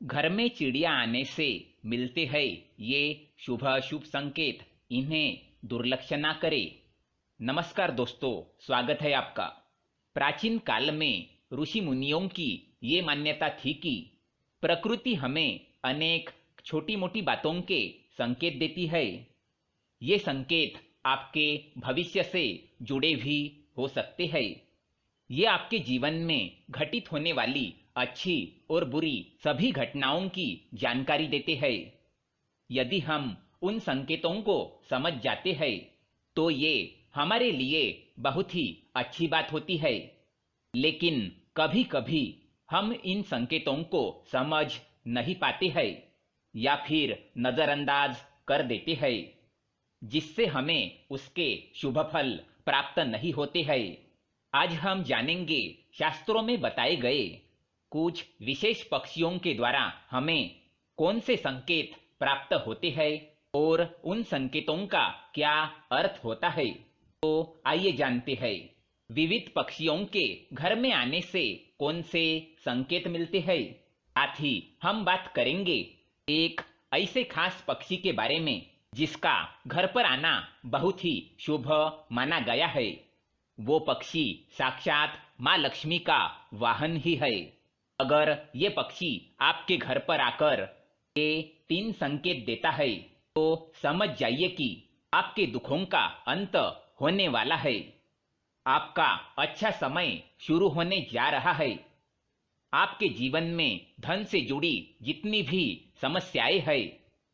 घर में चिड़िया आने से मिलते हैं ये शुभ अशुभ संकेत, इन्हें दुर्लक्ष्य ना करें। नमस्कार दोस्तों, स्वागत है आपका। प्राचीन काल में ऋषि मुनियों की ये मान्यता थी कि प्रकृति हमें अनेक छोटी मोटी बातों के संकेत देती है। ये संकेत आपके भविष्य से जुड़े भी हो सकते हैं। ये आपके जीवन में घटित होने वाली अच्छी और बुरी सभी घटनाओं की जानकारी देते हैं। यदि हम उन संकेतों को समझ जाते हैं तो ये हमारे लिए बहुत ही अच्छी बात होती है। लेकिन कभी कभी हम इन संकेतों को समझ नहीं पाते हैं या फिर नजरअंदाज कर देते हैं, जिससे हमें उसके शुभ फल प्राप्त नहीं होते हैं। आज हम जानेंगे शास्त्रों में बताए गए कुछ विशेष पक्षियों के द्वारा हमें कौन से संकेत प्राप्त होते हैं और उन संकेतों का क्या अर्थ होता है। तो आइए जानते हैं विविध पक्षियों के घर में आने से कौन से संकेत मिलते हैं। साथ ही हम बात करेंगे एक ऐसे खास पक्षी के बारे में जिसका घर पर आना बहुत ही शुभ माना गया है। वो पक्षी साक्षात माँ लक्ष्मी का वाहन ही है। अगर ये पक्षी आपके घर पर आकर ये 3 संकेत देता है तो समझ जाइए कि आपके दुखों का अंत होने वाला है। आपका अच्छा समय शुरू होने जा रहा है। आपके जीवन में धन से जुड़ी जितनी भी समस्याएं हैं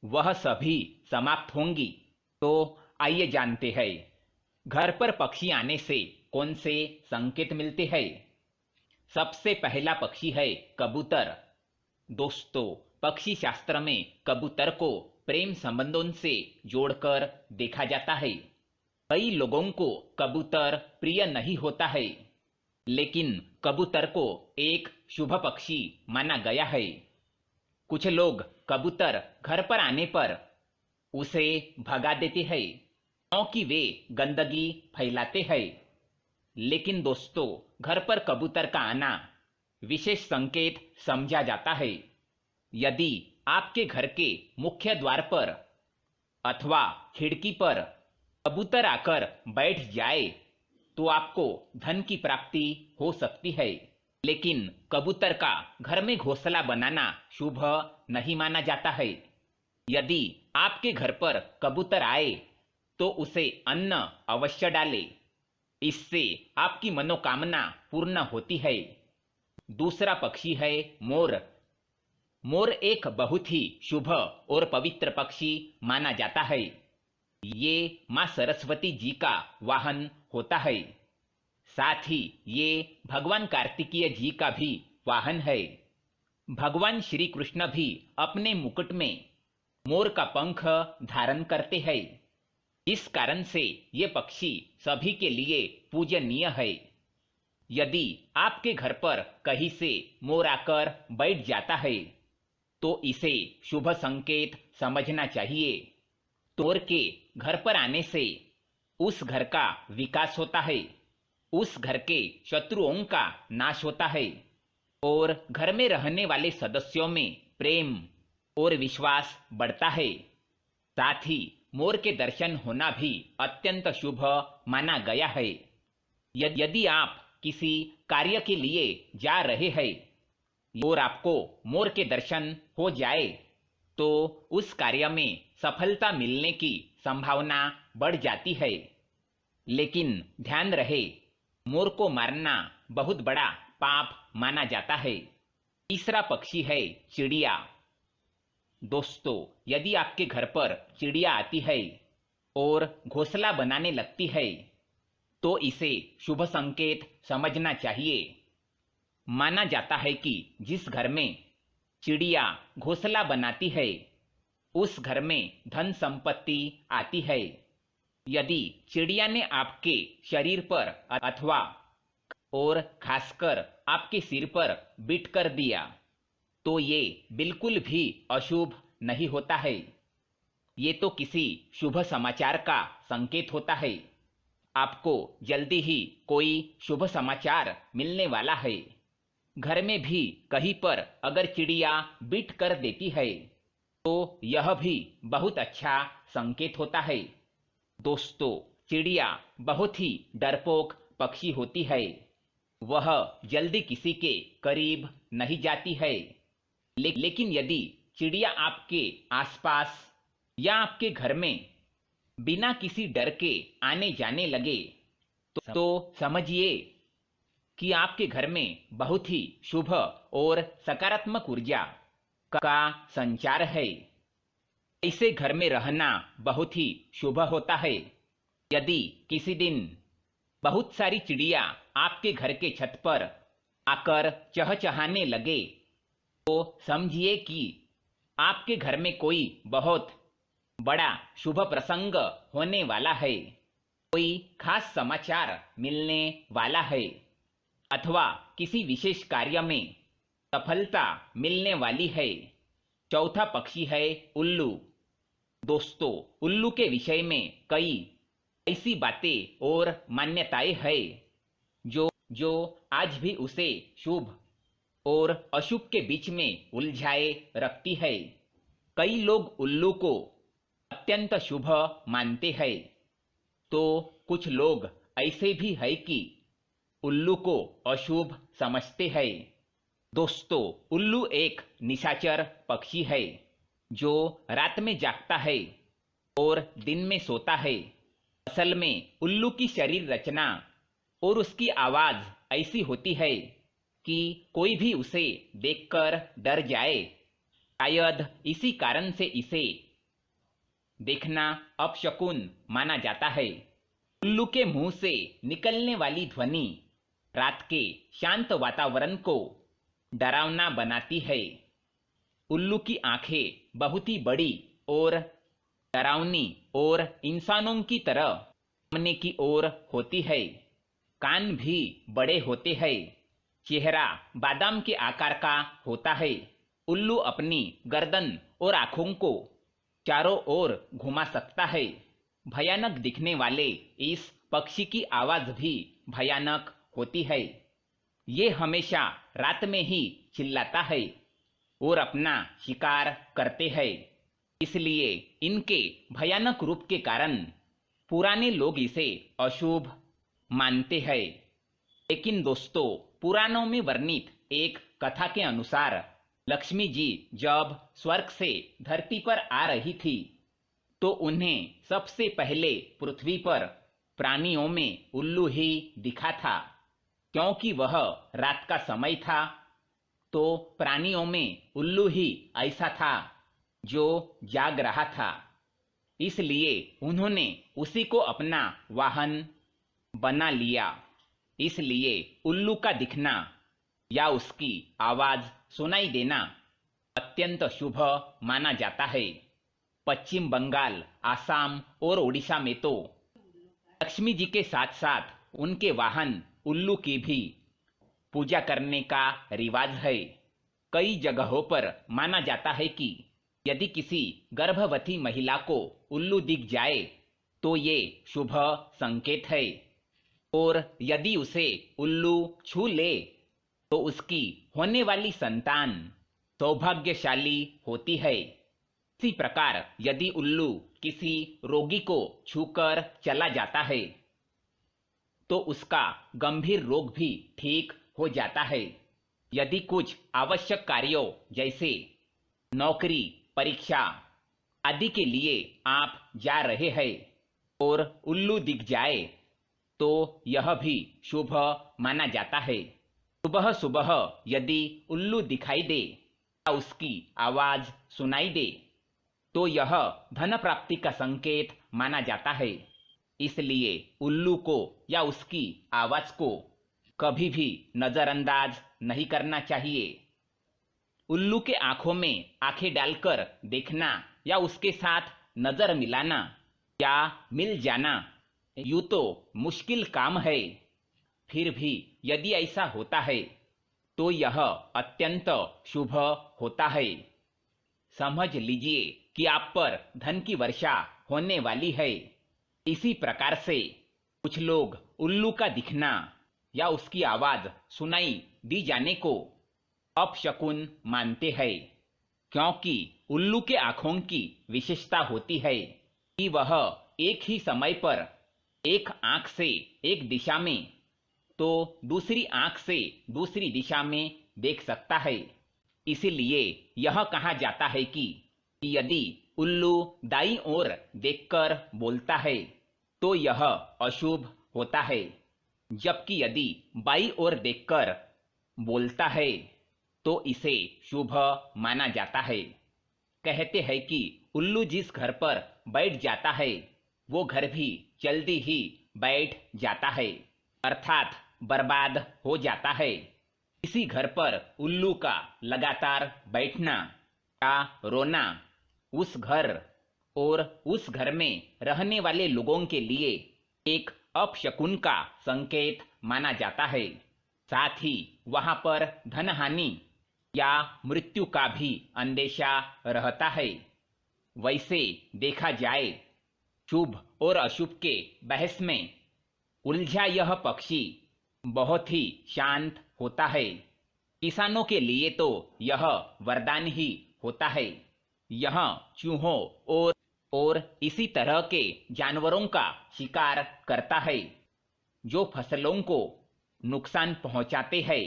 वह सभी समाप्त होंगी। तो आइए जानते हैं घर पर पक्षी आने से कौन से संकेत मिलते हैं। सबसे पहला पक्षी है कबूतर। दोस्तों, पक्षी शास्त्र में कबूतर को प्रेम संबंधों से जोड़कर देखा जाता है। कई लोगों को कबूतर प्रिय नहीं होता है, लेकिन कबूतर को एक शुभ पक्षी माना गया है। कुछ लोग कबूतर घर पर आने पर उसे भगा देते हैं क्योंकि वे गंदगी फैलाते हैं। लेकिन दोस्तों, घर पर कबूतर का आना विशेष संकेत समझा जाता है। यदि आपके घर के मुख्य द्वार पर अथवा खिड़की पर कबूतर आकर बैठ जाए तो आपको धन की प्राप्ति हो सकती है। लेकिन कबूतर का घर में घोंसला बनाना शुभ नहीं माना जाता है। यदि आपके घर पर कबूतर आए तो उसे अन्न अवश्य डालें, इससे आपकी मनोकामना पूर्ण होती है। दूसरा पक्षी है मोर। मोर एक बहुत ही शुभ और पवित्र पक्षी माना जाता है। ये माँ सरस्वती जी का वाहन होता है। साथ ही ये भगवान कार्तिकेय जी का भी वाहन है। भगवान श्री कृष्ण भी अपने मुकुट में मोर का पंख धारण करते हैं। इस कारण से ये पक्षी सभी के लिए पूजनीय है। यदि आपके घर पर कहीं से मोर आकर बैठ जाता है तो इसे शुभ संकेत समझना चाहिए। मोर के घर पर आने से उस घर का विकास होता है, उस घर के शत्रुओं का नाश होता है और घर में रहने वाले सदस्यों में प्रेम और विश्वास बढ़ता है। साथ ही मोर के दर्शन होना भी अत्यंत शुभ माना गया है। यदि आप किसी कार्य के लिए जा रहे हैं और आपको मोर के दर्शन हो जाए तो उस कार्य में सफलता मिलने की संभावना बढ़ जाती है। लेकिन ध्यान रहे, मोर को मारना बहुत बड़ा पाप माना जाता है। तीसरा पक्षी है चिड़िया। दोस्तों, यदि आपके घर पर चिड़िया आती है और घोंसला बनाने लगती है तो इसे शुभ संकेत समझना चाहिए। माना जाता है कि जिस घर में चिड़िया घोंसला बनाती है उस घर में धन संपत्ति आती है। यदि चिड़िया ने आपके शरीर पर अथवा और खासकर आपके सिर पर बिट कर दिया तो ये बिल्कुल भी अशुभ नहीं होता है। ये तो किसी शुभ समाचार का संकेत होता है। आपको जल्दी ही कोई शुभ समाचार मिलने वाला है। घर में भी कहीं पर अगर चिड़िया बिट कर देती है तो यह भी बहुत अच्छा संकेत होता है। दोस्तों, चिड़िया बहुत ही डरपोक पक्षी होती है। वह जल्दी किसी के करीब नहीं जाती है। लेकिन यदि चिड़िया आपके आसपास या आपके घर में बिना किसी डर के आने जाने लगे तो समझिए कि आपके घर में बहुत ही शुभ और सकारात्मक ऊर्जा का संचार है। ऐसे घर में रहना बहुत ही शुभ होता है। यदि किसी दिन बहुत सारी चिड़िया आपके घर के छत पर आकर चहचहाने लगे तो समझिए कि आपके घर में कोई बहुत बड़ा शुभ प्रसंग होने वाला है, कोई खास समाचार मिलने वाला है अथवा किसी विशेष कार्य में सफलता मिलने वाली है। चौथा पक्षी है उल्लू। दोस्तों, उल्लू के विषय में कई ऐसी बातें और मान्यताएं हैं जो आज भी उसे शुभ और अशुभ के बीच में उलझाए रखती है। कई लोग उल्लू को अत्यंत शुभ मानते हैं तो कुछ लोग ऐसे भी है कि उल्लू को अशुभ समझते हैं। दोस्तों, उल्लू एक निशाचर पक्षी है जो रात में जागता है और दिन में सोता है। असल में उल्लू की शरीर रचना और उसकी आवाज ऐसी होती है कि कोई भी उसे देखकर डर जाए। शायद इसी कारण से इसे देखना अपशकुन माना जाता है। उल्लू के मुंह से निकलने वाली ध्वनि रात के शांत वातावरण को डरावना बनाती है। उल्लू की आंखें बहुत ही बड़ी और डरावनी और इंसानों की तरह सामने की ओर होती है। कान भी बड़े होते हैं। चेहरा बादाम के आकार का होता है। उल्लू अपनी गर्दन और आंखों को चारों ओर घुमा सकता है। भयानक दिखने वाले इस पक्षी की आवाज भी भयानक होती है। ये हमेशा रात में ही चिल्लाता है और अपना शिकार करते हैं। इसलिए इनके भयानक रूप के कारण पुराने लोग इसे अशुभ मानते हैं। लेकिन दोस्तों, पुराणों में वर्णित एक कथा के अनुसार लक्ष्मी जी जब स्वर्ग से धरती पर आ रही थी तो उन्हें सबसे पहले पृथ्वी पर प्राणियों में उल्लू ही दिखा था। क्योंकि वह रात का समय था तो प्राणियों में उल्लू ही ऐसा था जो जाग रहा था। इसलिए उन्होंने उसी को अपना वाहन बना लिया। इसलिए उल्लू का दिखना या उसकी आवाज सुनाई देना अत्यंत शुभ माना जाता है। पश्चिम बंगाल, आसाम और ओडिशा में तो लक्ष्मी जी के साथ साथ उनके वाहन उल्लू की भी पूजा करने का रिवाज है। कई जगहों पर माना जाता है कि यदि किसी गर्भवती महिला को उल्लू दिख जाए तो ये शुभ संकेत है और यदि उसे उल्लू छू ले तो उसकी होने वाली संतान सौभाग्यशाली होती है। इसी प्रकार यदि उल्लू किसी रोगी को छूकर चला जाता है तो उसका गंभीर रोग भी ठीक हो जाता है। यदि कुछ आवश्यक कार्यों जैसे नौकरी, परीक्षा आदि के लिए आप जा रहे हैं और उल्लू दिख जाए तो यह भी शुभ माना जाता है। सुबह सुबह यदि उल्लू दिखाई दे या उसकी आवाज सुनाई दे तो यह धन प्राप्ति का संकेत माना जाता है। इसलिए उल्लू को या उसकी आवाज को कभी भी नजरअंदाज नहीं करना चाहिए। उल्लू के आंखों में आंखें डालकर देखना या उसके साथ नजर मिलाना या मिल जाना यूं तो मुश्किल काम है, फिर भी यदि ऐसा होता है तो यह अत्यंत शुभ होता है। समझ लीजिए कि आप पर धन की वर्षा होने वाली है। इसी प्रकार से कुछ लोग उल्लू का दिखना या उसकी आवाज सुनाई दी जाने को अपशकुन मानते हैं, क्योंकि उल्लू के आंखों की विशेषता होती है कि वह एक ही समय पर एक आंख से एक दिशा में तो दूसरी आंख से दूसरी दिशा में देख सकता है। इसीलिए यह कहा जाता है कि यदि उल्लू दाईं ओर देखकर बोलता है तो यह अशुभ होता है, जबकि यदि बाईं ओर देखकर बोलता है तो इसे शुभ माना जाता है। कहते हैं कि उल्लू जिस घर पर बैठ जाता है वो घर भी जल्दी ही बैठ जाता है, अर्थात बर्बाद हो जाता है। इसी घर पर उल्लू का लगातार बैठना या रोना उस घर और उस घर में रहने वाले लोगों के लिए एक अपशकुन का संकेत माना जाता है। साथ ही वहां पर धनहानि या मृत्यु का भी अंदेशा रहता है। वैसे देखा जाए शुभ और अशुभ के बहस में उलझा यह पक्षी बहुत ही शांत होता है। किसानों के लिए तो यह वरदान ही होता है। यह चूहों और इसी तरह के जानवरों का शिकार करता है जो फसलों को नुकसान पहुंचाते हैं,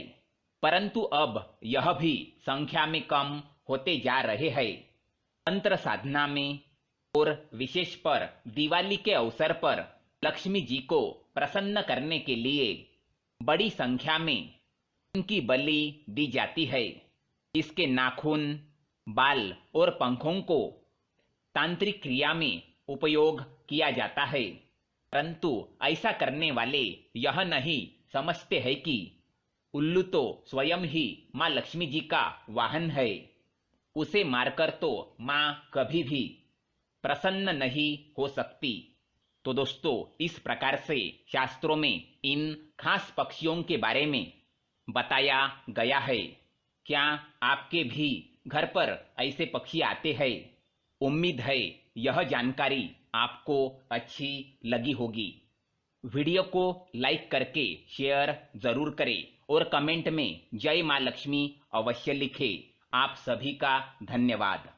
परंतु अब यह भी संख्या में कम होते जा रहे हैं। तंत्र साधना में और विशेष पर दिवाली के अवसर पर लक्ष्मी जी को प्रसन्न करने के लिए बड़ी संख्या में इनकी बलि दी जाती है। इसके नाखून, बाल और पंखों को तांत्रिक क्रिया में उपयोग किया जाता है, परंतु ऐसा करने वाले यह नहीं समझते हैं कि उल्लू तो स्वयं ही माँ लक्ष्मी जी का वाहन है। उसे मारकर तो माँ कभी भी प्रसन्न नहीं हो सकती। तो दोस्तों, इस प्रकार से शास्त्रों में इन खास पक्षियों के बारे में बताया गया है। क्या आपके भी घर पर ऐसे पक्षी आते हैं? उम्मीद है यह जानकारी आपको अच्छी लगी होगी। वीडियो को लाइक करके शेयर जरूर करें और कमेंट में जय माँ लक्ष्मी अवश्य लिखें। आप सभी का धन्यवाद।